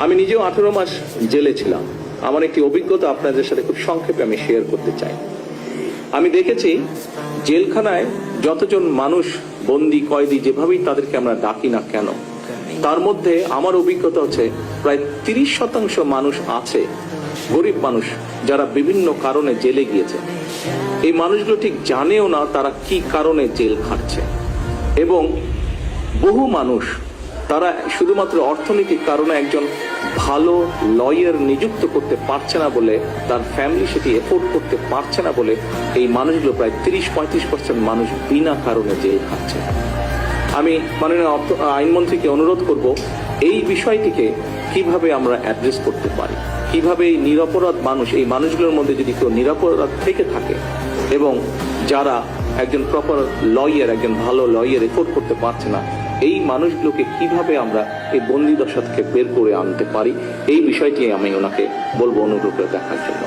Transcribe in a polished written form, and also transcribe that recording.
আমি নিজেও 18 মাস জেলে ছিলাম। আমার একটি অভিজ্ঞতা আপনাদের সাথে খুব সংক্ষেপে আমি শেয়ার করতে চাই। আমি দেখেছি জেলখানায় যতজন মানুষ বন্দী কয়েদি যেভাবেই তাদেরকে আমরা ডাকি না কেন, তার মধ্যে আমার অভিজ্ঞতা হচ্ছে প্রায় 30% মানুষ আছে গরিব মানুষ, যারা বিভিন্ন কারণে জেলে গিয়েছে। এই মানুষগুলো ঠিক জানেও না তারা কি কারণে জেল খাটছে, এবং বহু মানুষ তারা শুধুমাত্র অর্থনৈতিক কারণে একজন ভালো লয়ার নিযুক্ত করতে পারছে না বলে, তার ফ্যামিলি সেটি এফোর্ড করতে পারছে না বলে এই মানুষগুলো প্রায় 30-35% মানুষ বিনা কারণে জেল খাচ্ছে। আমি মাননীয় আইনমন্ত্রীকে অনুরোধ করব এই বিষয়টিকে কিভাবে আমরা অ্যাড্রেস করতে পারি, কিভাবে এই নিরপরাধ মানুষ, এই মানুষগুলোর মধ্যে যদি কেউ নিরপরাধ থেকে থাকে এবং যারা একজন প্রপার লয়ার, একজন ভালো লয়ার এফোর্ড করতে পারছে না, এই মানুষগুলোকে কিভাবে আমরা এই বন্দি দশা থেকে বের করে আনতে পারি, এই বিষয়টি আমি ওনাকে বলবো অনুরোধ করে দেখার জন্য।